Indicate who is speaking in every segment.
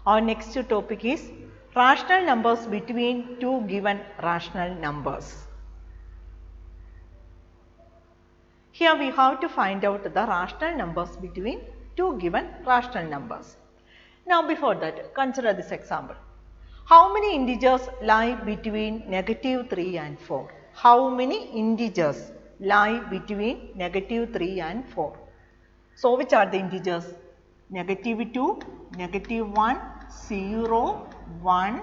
Speaker 1: Our next topic is rational numbers between two given rational numbers. Here we have to find out the rational numbers between two given rational numbers. Now before that, consider this example. How many integers lie between -3 and 4? How many integers lie between -3 and 4? So which are the integers? -2, -1, 0, 1,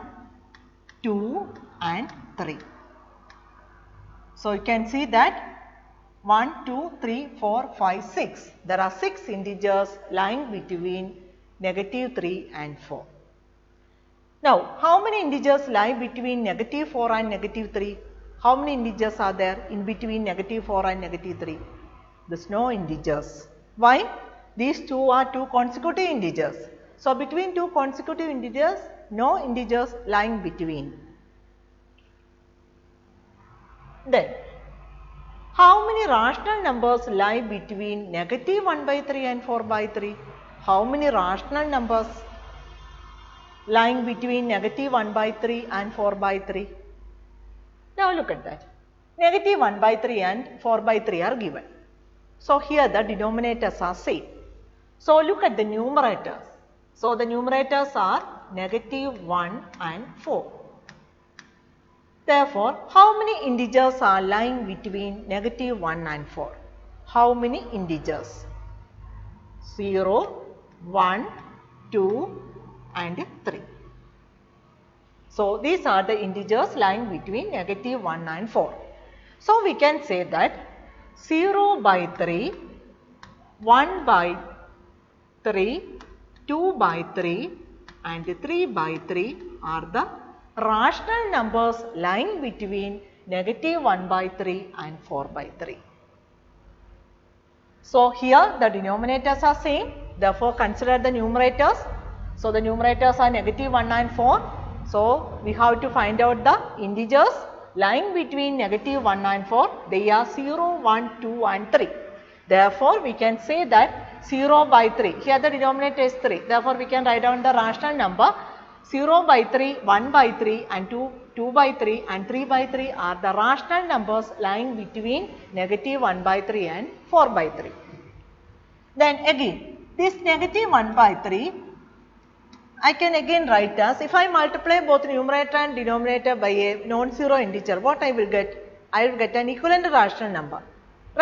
Speaker 1: 2 and 3. So you can see that 1, 2, 3, 4, 5, 6. There are 6 integers lying between -3 and 4. Now how many integers lie between -4 and -3? How many integers are there in between -4 and -3? There is no integers. Why? These two are two consecutive integers. So between two consecutive integers, no integers lying between. Then how many rational numbers lie between -1/3 and 4/3? How many rational numbers lying between -1/3 and 4/3? Now look at that. -1/3 and 4/3 are given. So here the denominators are same. So look at the numerators. So the numerators are -1 and 4. Therefore, how many integers are lying between -1 and 4? How many integers? 0, 1, 2 and 3. So these are the integers lying between -1 and 4. So we can say that 0/3, 1/3, 2/3 and 3/3 are the rational numbers lying between -1/3 and 4/3. So here the denominators are same, therefore consider the numerators. So the numerators are -1 and 4. So we have to find out the integers lying between -1 and 4. They are 0, 1, 2 and 3. Therefore we can say that 0/3, here the denominator is 3. Therefore we can write down the rational number 0/3, 1/3 and 2/3 and 3/3 are the rational numbers lying between -1/3 and 4/3. Then again this -1/3 I can again write as, if I multiply both numerator and denominator by a non-zero integer, what I will get? I will get an equivalent rational number,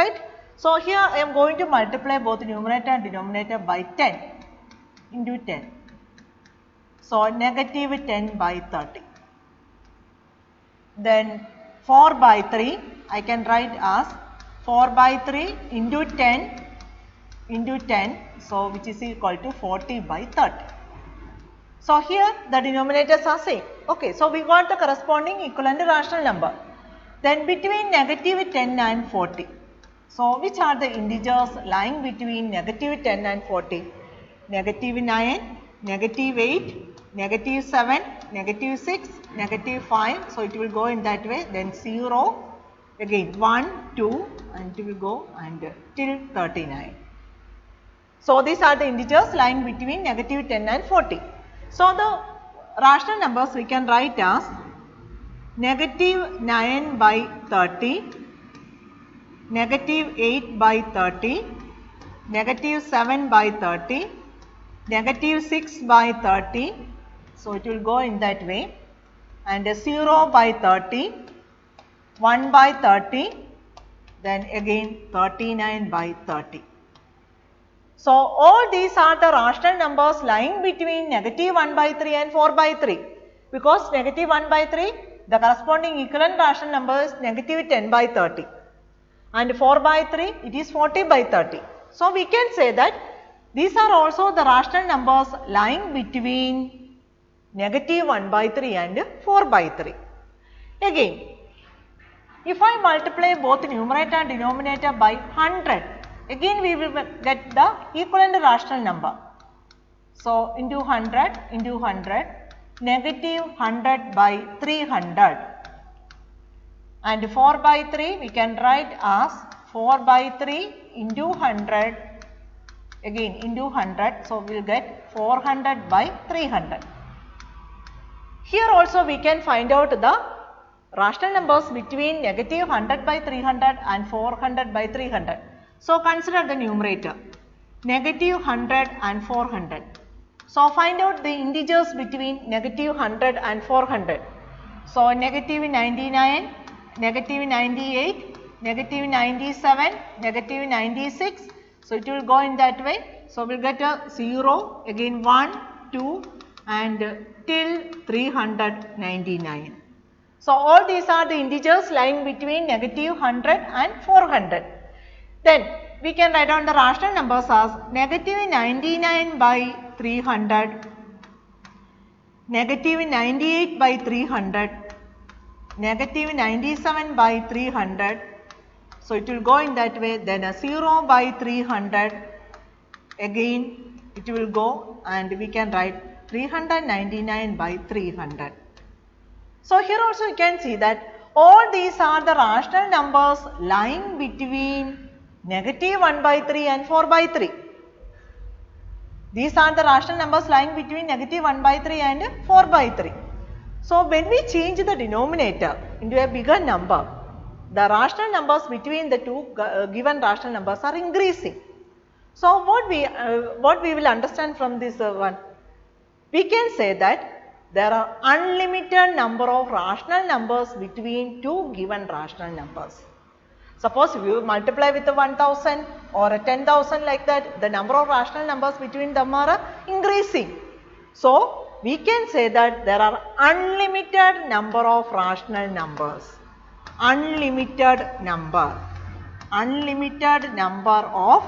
Speaker 1: right? So here I am going to multiply both numerator and denominator by 10 into 10. So -10/30. Then 4/3 I can write as 4/3 into 10 into 10, so which is equal to 40/30. So here the denominators are same. Okay, so we got the corresponding equivalent rational number. Then between -10 and 40. So which are the integers lying between -10 and 40? -9, -8, -7, -6, -5. So it will go in that way. Then 0, again 1, 2 and it will go and till 39. So these are the integers lying between -10 and 40. So the rational numbers we can write as -9/30, -8/30, -7/30, -6/30. So it will go in that way, and 0/30, 1/30, then again 39/30. So all these are the rational numbers lying between -1/3 and 4/3, because -1/3 the corresponding equivalent rational number is -10/30 and 4/3 it is 40/30. So we can say that these are also the rational numbers lying between -1/3 and 4/3. Again, if I multiply both numerator and denominator by 100, again we will get the equivalent rational number. So into 100 into 100, -100/300, and 4/3 we can write as 4/3 into 100 again into 100. So, we will get 400 by 300. Here also we can find out the rational numbers between negative 100 by 300 and 400 by 300. So, consider the numerator negative 100 and 400. So, find out the integers between negative 100 and 400. So, negative 99, negative 98, negative 97, negative 96. So, it will go in that way. So, we will get a 0, again 1, 2 and till 399. So, all these are the integers lying between negative 100 and 400. Then, we can write down the rational numbers as negative 99 by 300, negative 98 by 300, negative 97 by 300. So, it will go in that way, then a 0 by 300, again it will go and we can write 399 by 300. So, here also you can see that all these are the rational numbers lying between negative 1 by 3 and 4 by 3. These are the rational numbers lying between negative 1 by 3 and 4 by 3. So, when we change the denominator into a bigger number, the rational numbers between the two given rational numbers are increasing. So, what we will understand from this one? We can say that there are unlimited number of rational numbers between two given rational numbers. Suppose if you multiply with 1000 or 10,000 like that, the number of rational numbers between them are increasing. So, we can say that there are unlimited number of rational numbers. Unlimited number of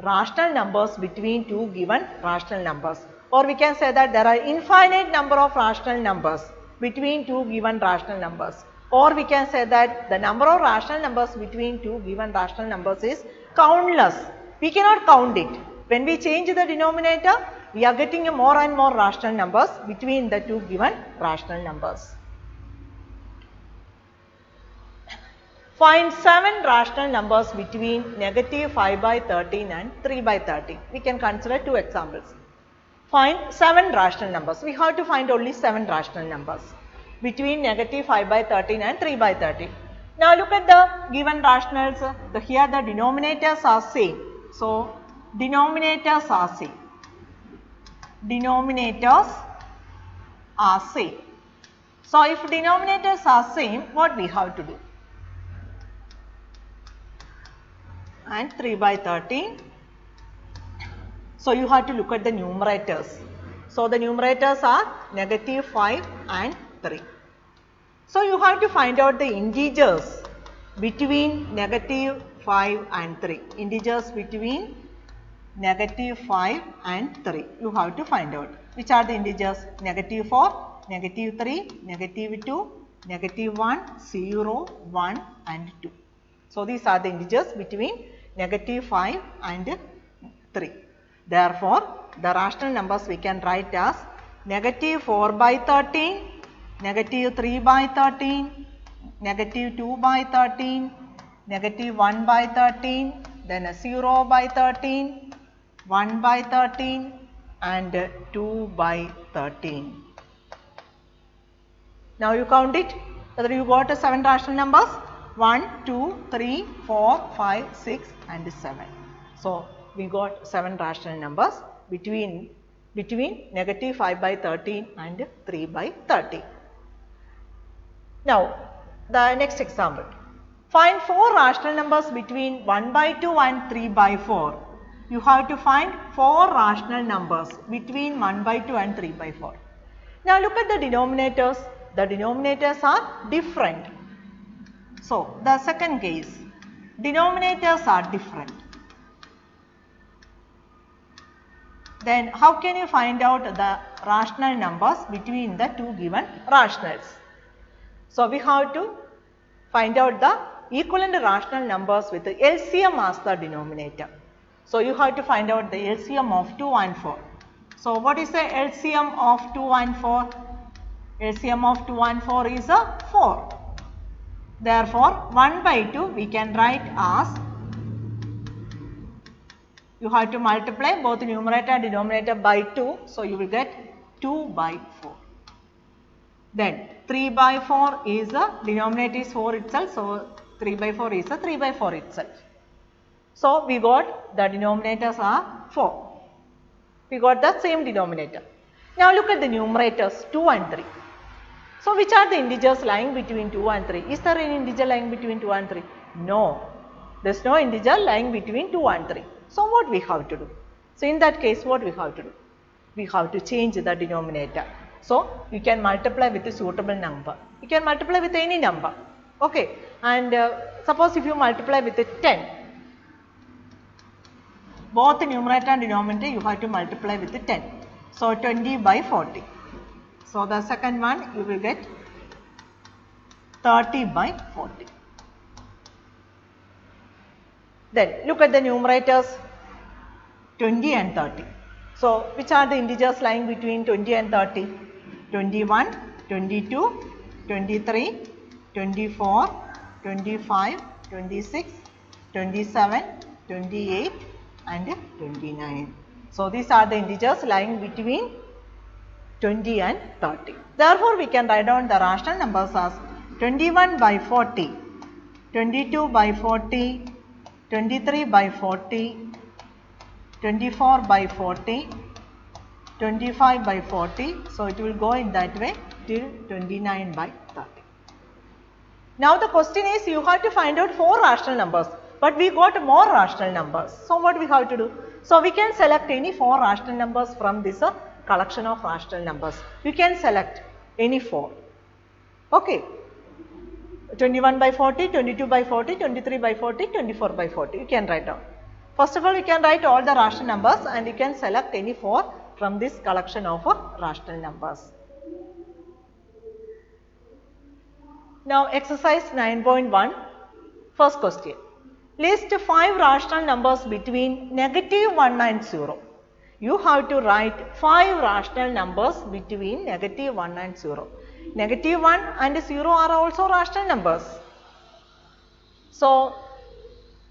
Speaker 1: rational numbers between two given rational numbers. Or we can say that there are infinite number of rational numbers between two given rational numbers. Or we can say that the number of rational numbers between two given rational numbers is countless. We cannot count it. When we change the denominator, we are getting more and more rational numbers between the two given rational numbers. Find 7 rational numbers between negative 5 by 13 and 3 by 13. We can consider 2 examples. Find 7 rational numbers. We have to find only 7 rational numbers between negative 5 by 13 and 3 by 13. Now look at the given rationals. Here the denominators are same. So, denominators are same. Denominators are same. So, if denominators are same, what we have to do? And 3 by 13. So, you have to look at the numerators. So, the numerators are negative 5 and 3. So, you have to find out the integers between negative 5 and 3. Integers between negative 5 and 3. You have to find out which are the integers: negative 4, negative 3, negative 2, negative 1, 0, 1 and 2. So, these are the integers between negative 5 and 3. Therefore, the rational numbers we can write as negative 4 by 13, negative 3 by 13, negative 2 by 13, negative 1 by 13, then a 0 by 13, 1 by 13 and 2 by 13. Now, you count it, whether you got 7 rational numbers: 1, 2, 3, 4, 5, 6 and 7. So, we got 7 rational numbers between negative 5 by 13 and 3 by 13. Now, the next example. Find 4 rational numbers between 1 by 2 and 3 by 4. You have to find 4 rational numbers between 1 by 2 and 3 by 4. Now, look at the denominators. The denominators are different. So, the second case, denominators are different. Then, how can you find out the rational numbers between the two given rationals? So, we have to find out the equivalent rational numbers with the LCM as the denominator. So, you have to find out the LCM of 2 and 4. So, what is the LCM of 2 and 4? LCM of 2 and 4 is a 4. Therefore, 1 by 2 we can write as You have to multiply both numerator and denominator by 2. So, you will get 2 by 4. Then 3 by 4 is the denominator is 4 itself. So, 3 by 4 is the 3 by 4 itself. So, we got the denominators are 4. We got the same denominator. Now, look at the numerators 2 and 3. So, which are the integers lying between 2 and 3? Is there any integer lying between 2 and 3? No. There is no integer lying between 2 and 3. So, what we have to do? So, in that case, what we have to do? We have to change the denominator. So, you can multiply with a suitable number. You can multiply with any number. Okay. And suppose if you multiply with a 10, both the numerator and denominator you have to multiply with a 10. So, 20 by 40. So, the second one you will get 30 by 40. Then look at the numerators 20 and 30. So, which are the integers lying between 20 and 30? 21, 22, 23, 24, 25, 26, 27, 28 and 29. So, these are the integers lying between 20 and 30. Therefore, we can write down the rational numbers as 21 by 40, 22 by 40, 23 by 40, 24 by 40, 25 by 40. So, it will go in that way till 29 by 30. Now, the question is you have to find out 4 rational numbers, but we got more rational numbers. So, what we have to do? So, we can select any 4 rational numbers from this collection of rational numbers. You can select any 4. Okay. 21 by 40, 22 by 40, 23 by 40, 24 by 40. You can write down. First of all, you can write all the rational numbers and you can select any 4 from this collection of rational numbers. Now, exercise 9.1, first question. List 5 rational numbers between -1 and 0. You have to write 5 rational numbers between -1 and 0. -1 and 0 are also rational numbers. So,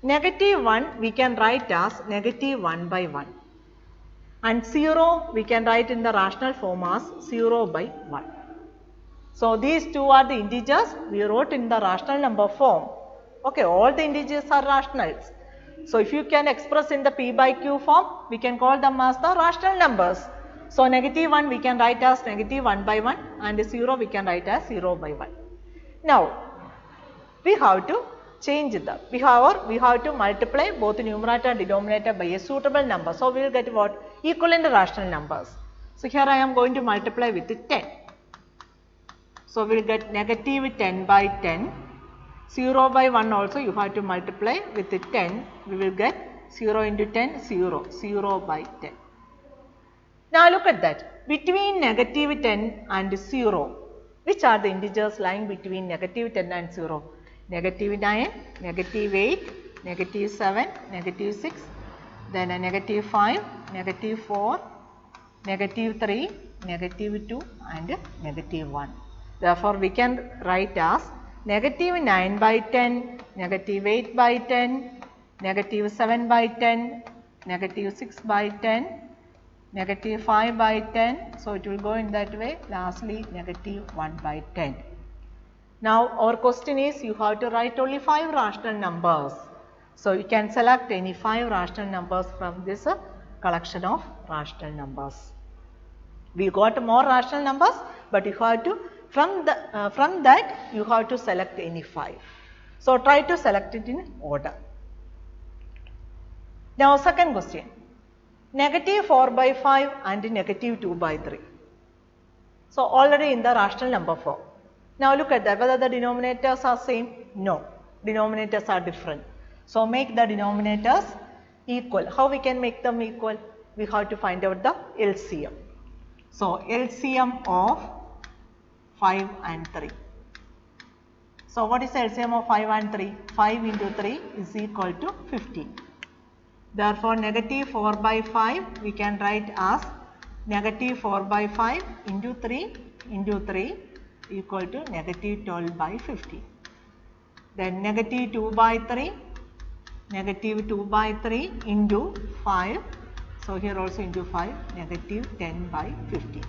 Speaker 1: -1 we can write as -1 by 1 and 0 we can write in the rational form as 0 by 1. So, these two are the integers we wrote in the rational number form. Okay, all the integers are rationals. So, if you can express in the P by Q form, we can call them as the rational numbers. So, -1 we can write as -1 by 1 and 0 we can write as 0 by 1. Now, we have to change them. We have to multiply both numerator and denominator by a suitable number. So, we will get what? Equivalent rational numbers. So, here I am going to multiply with 10. So, we will get -10 by 10. 0 by 1 also you have to multiply with 10. We will get 0 into 10, 0, 0 by 10. Now, look at that. Between -10 and 0, which are the integers lying between -10 and 0? -9, -8, -7, -6, then a -5, -4, -3, -2 and -1. Therefore, we can write as -9 by 10, -8 by 10, -7 by 10, -6 by 10, -5 by 10. So, it will go in that way. Lastly, -1 by 10. Now, our question is you have to write only 5 rational numbers. So, you can select any 5 rational numbers from this collection of rational numbers. We got more rational numbers, but you have to from that you have to select any 5. So, try to select it in order. Now, second question, -4 by 5 and -2 by 3. So, already in the rational number form. Now, look at that, whether the denominators are same? No, denominators are different. So, make the denominators equal. How we can make them equal? We have to find out the LCM. So, LCM of 5 and 3. So, what is the LCM of 5 and 3? 5 into 3 is equal to 15. Therefore, -4 by 5 we can write as -4 by 5 into 3 equal to -12 by 15. Then -2 by 3 negative 2 by 3 into 5. So, here also into 5, negative 10 by 15.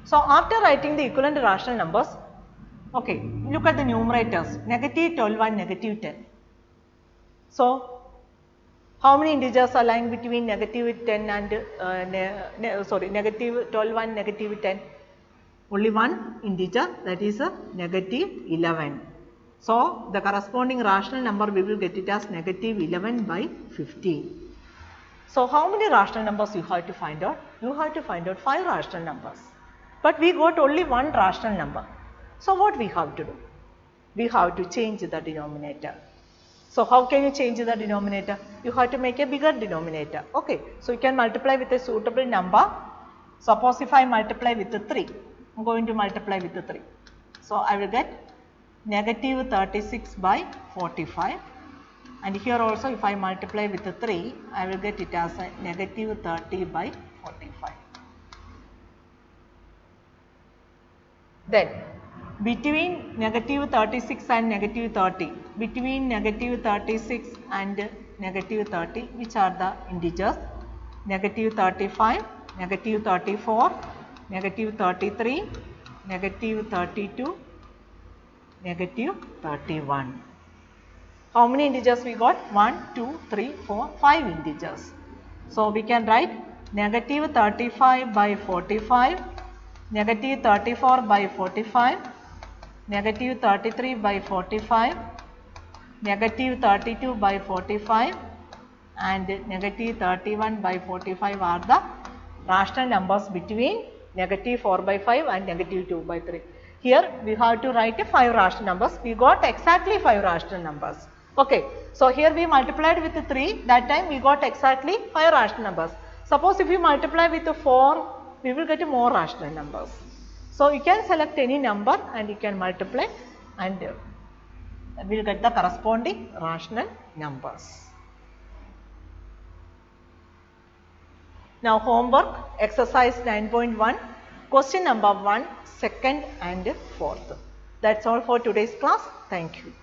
Speaker 1: So, after writing the equivalent rational numbers, okay, look at the numerators, negative 12 and negative 10. So, how many integers are lying between negative 10 and negative 12 and negative 10? Only one integer, that is negative 11. So, the corresponding rational number we will get it as negative 11 by 15. So, how many rational numbers you have to find out? You have to find out 5 rational numbers. But we got only one rational number. So, what we have to do? We have to change the denominator. So, how can you change the denominator? You have to make a bigger denominator. Okay. So, you can multiply with a suitable number. Suppose if I multiply with 3, I am going to multiply with 3. So, I will get negative 36 by 45, and here also if I multiply with 3, I will get it as a negative 30 by 45. Then, between negative 36 and negative 30, between negative 36 and negative 30, which are the integers? Negative 35, negative 34, negative 33, negative 32, negative 31. How many integers we got? 1, 2, 3, 4, 5 integers. So, we can write negative 35 by 45, negative 34 by 45, negative 33 by 45, negative 32 by 45 and negative 31 by 45 are the rational numbers between negative 4 by 5 and negative 2 by 3. Here we have to write 5 rational numbers. We got exactly 5 rational numbers. Okay. So, here we multiplied with 3, that time we got exactly 5 rational numbers. Suppose if you multiply with 4, we will get more rational numbers. So, you can select any number and you can multiply and we will get the corresponding rational numbers. Now, homework exercise 9.1, question number 1, 2nd and 4th. That is all for today's class. Thank you.